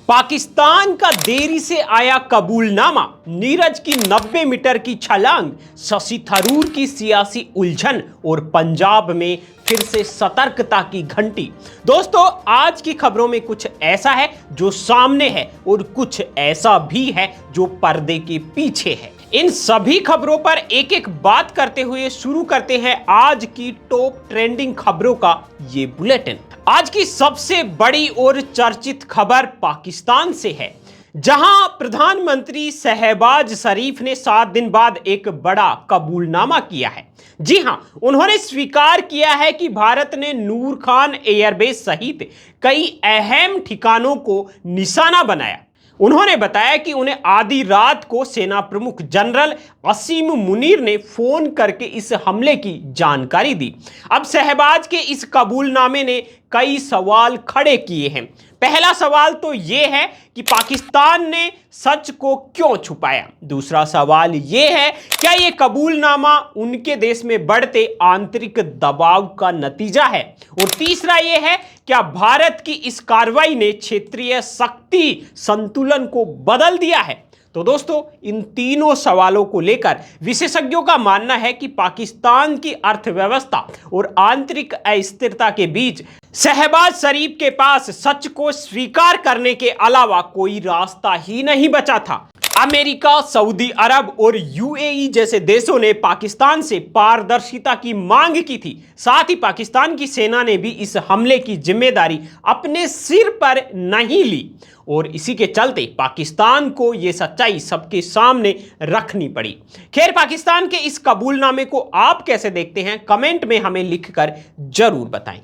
पाकिस्तान का देरी से आया कबूलनामा, नीरज की 90 मीटर की छलांग, शशि थरूर की सियासी उलझन और पंजाब में फिर से सतर्कता की घंटी। दोस्तों, आज की खबरों में कुछ ऐसा है जो सामने है और कुछ ऐसा भी है जो पर्दे के पीछे है। इन सभी खबरों पर एक एक बात करते हुए शुरू करते हैं आज की टॉप ट्रेंडिंग खबरों का ये बुलेटिन। आज की सबसे बड़ी और चर्चित खबर पाकिस्तान से है, जहां प्रधानमंत्री शहबाज शरीफ ने 7 दिन बाद एक बड़ा कबूलनामा किया है। जी हां, उन्होंने स्वीकार किया है कि भारत ने नूर खान एयरबेस सहित कई अहम ठिकानों को निशाना बनाया। उन्होंने बताया कि उन्हें आधी रात को सेना प्रमुख जनरल असीम मुनीर ने फोन करके इस हमले की जानकारी दी। अब शहबाज के इस कबूलनामे ने कई सवाल खड़े किए हैं। पहला सवाल तो यह है कि पाकिस्तान ने सच को क्यों छुपाया। दूसरा सवाल यह है, क्या यह कबूलनामा उनके देश में बढ़ते आंतरिक दबाव का नतीजा है। और तीसरा यह है, क्या भारत की इस कार्रवाई ने क्षेत्रीय शक्ति संतुलन को बदल दिया है। तो दोस्तों, इन तीनों सवालों को लेकर विशेषज्ञों का मानना है कि पाकिस्तान की अर्थव्यवस्था और आंतरिक अस्थिरता के बीच शहबाज शरीफ के पास सच को स्वीकार करने के अलावा कोई रास्ता ही नहीं बचा था। अमेरिका, सऊदी अरब और यूएई जैसे देशों ने पाकिस्तान से पारदर्शिता की मांग की थी। साथ ही पाकिस्तान की सेना ने भी इस हमले की जिम्मेदारी अपने सिर पर नहीं ली और इसी के चलते पाकिस्तान को यह सच्चाई सबके सामने रखनी पड़ी। खैर, पाकिस्तान के इस कबूलनामे को आप कैसे देखते हैं, कमेंट में हमें लिखकर जरूर बताएं।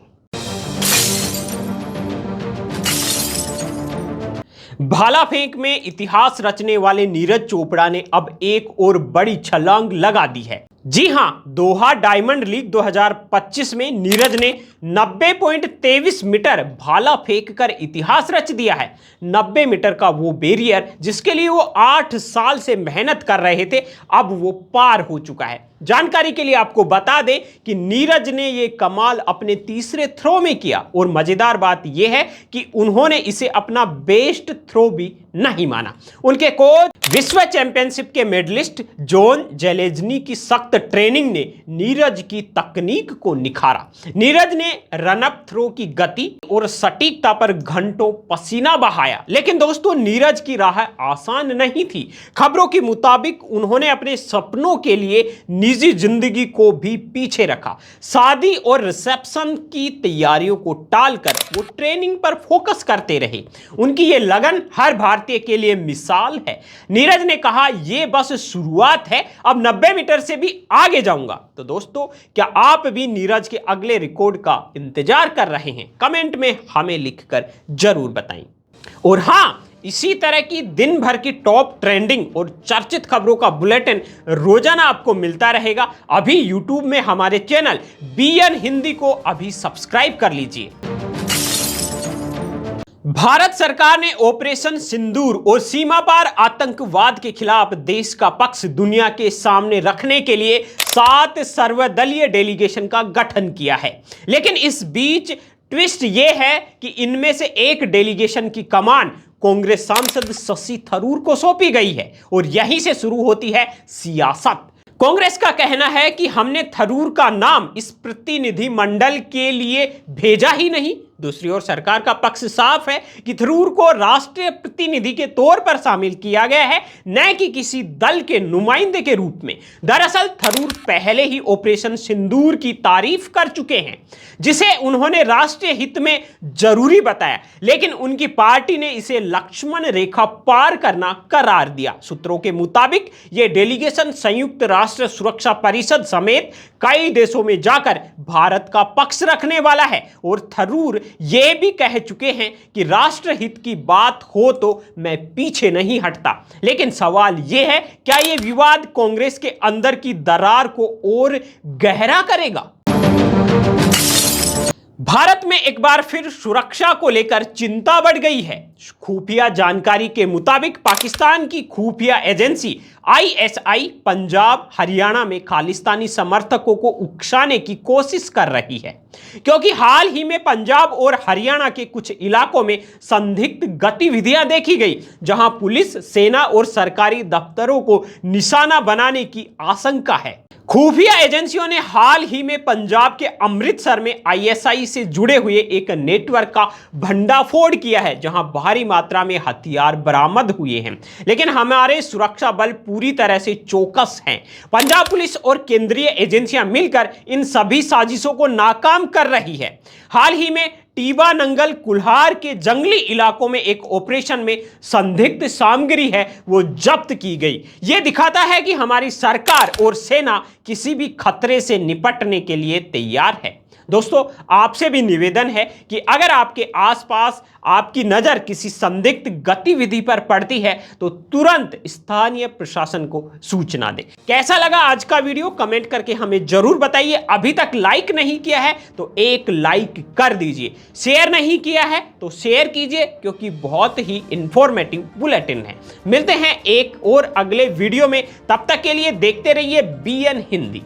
भाला फेंक में इतिहास रचने वाले नीरज चोपड़ा ने अब एक और बड़ी छलांग लगा दी है। जी हां, दोहा डायमंड लीग 2025 में नीरज ने 90.23 मीटर भाला फेंक कर इतिहास रच दिया है। 90 मीटर का वो बैरियर जिसके लिए वो 8 साल से मेहनत कर रहे थे, अब वो पार हो चुका है। जानकारी के लिए आपको बता दें कि नीरज ने ये कमाल अपने तीसरे थ्रो में किया और मजेदार बात यह है कि उन्होंने इसे अपना बेस्ट थ्रो भी नहीं माना। उनके कोच, विश्व चैंपियनशिप के मेडलिस्ट जॉन जेलेजनी की सख्त ट्रेनिंग ने नीरज की तकनीक को निखारा। नीरज ने रनअप थ्रो की गति और सटीकता पर घंटों पसीना बहाया। लेकिन दोस्तों, नीरज की राह आसान नहीं थी। खबरों के मुताबिक उन्होंने अपने सपनों के लिए निजी जिंदगी को भी पीछे रखा। शादी और रिसेप्शन की तैयारियों को टालकर वो ट्रेनिंग पर फोकस करते रहे। उनकी ये लगन हर भारतीय के लिए मिसाल है। नीरज ने कहा, यह बस शुरुआत है, अब 90 मीटर से भी आगे जाऊंगा। तो दोस्तों, क्या आप भी नीरज के अगले रिकॉर्ड का इंतजार कर रहे हैं? कमेंट में हमें लिखकर जरूर बताएं। और हां, इसी तरह की दिन भर की टॉप ट्रेंडिंग और चर्चित खबरों का बुलेटिन रोजाना आपको मिलता रहेगा। अभी यूट्यूब में हमारे चैनल BN हिंदी को अभी सब्सक्राइब कर लीजिए। भारत सरकार ने ऑपरेशन सिंदूर और सीमा पार आतंकवाद के खिलाफ देश का पक्ष दुनिया के सामने रखने के लिए 7 सर्वदलीय डेलीगेशन का गठन किया है। लेकिन इस बीच ट्विस्ट यह है कि इनमें से एक डेलीगेशन की कमान कांग्रेस सांसद शशि थरूर को सौंपी गई है और यहीं से शुरू होती है सियासत। कांग्रेस का कहना है कि हमने थरूर का नाम इस प्रतिनिधि मंडल के लिए भेजा ही नहीं। दूसरी ओर सरकार का पक्ष साफ है कि थरूर को राष्ट्रीय प्रतिनिधि के तौर पर शामिल किया गया है, न कि किसी दल के नुमाइंदे के रूप में। दरअसल थरूर पहले ही ऑपरेशन सिंदूर की तारीफ कर चुके हैं, जिसे उन्होंने राष्ट्रीय हित में जरूरी बताया, लेकिन उनकी पार्टी ने इसे लक्ष्मण रेखा पार करना करार दिया। सूत्रों के मुताबिक यह डेलीगेशन संयुक्त राष्ट्र सुरक्षा परिषद समेत कई देशों में जाकर भारत का पक्ष रखने वाला है और थरूर यह भी कह चुके हैं कि राष्ट्रहित की बात हो तो मैं पीछे नहीं हटता। लेकिन सवाल यह है, क्या यह विवाद कांग्रेस के अंदर की दरार को और गहरा करेगा? भारत में एक बार फिर सुरक्षा को लेकर चिंता बढ़ गई है। खुफिया जानकारी के मुताबिक पाकिस्तान की खुफिया एजेंसी आईएसआई पंजाब हरियाणा में खालिस्तानी समर्थकों को उकसाने की कोशिश कर रही है, क्योंकि हाल ही में पंजाब और हरियाणा के कुछ इलाकों में संदिग्ध गतिविधियां देखी गई, जहां पुलिस, सेना और सरकारी दफ्तरों को निशाना बनाने की आशंका है। खुफिया एजेंसियों ने हाल ही में पंजाब के अमृतसर में आईएसआई से जुड़े हुए एक नेटवर्क का भंडाफोड़ किया है, जहां भारी मात्रा में हथियार बरामद हुए हैं। लेकिन हमारे सुरक्षा बल पूरी तरह से चौकस हैं। पंजाब पुलिस और केंद्रीय एजेंसियां मिलकर इन सभी साजिशों को नाकाम कर रही है। हाल ही में टीबा नंगल कुल्हार के जंगली इलाकों में एक ऑपरेशन में संदिग्ध सामग्री है वो जब्त की गई। यह दिखाता है कि हमारी सरकार और सेना किसी भी खतरे से निपटने के लिए तैयार है। दोस्तों, आपसे भी निवेदन है कि अगर आपके आसपास आपकी नजर किसी संदिग्ध गतिविधि पर पड़ती है तो तुरंत स्थानीय प्रशासन को सूचना दें। कैसा लगा आज का वीडियो कमेंट करके हमें जरूर बताइए। अभी तक लाइक नहीं किया है तो एक लाइक कर दीजिए, शेयर नहीं किया है तो शेयर कीजिए, क्योंकि बहुत ही इंफॉर्मेटिव बुलेटिन है। मिलते हैं एक और अगले वीडियो में, तब तक के लिए देखते रहिए बीएन हिंदी।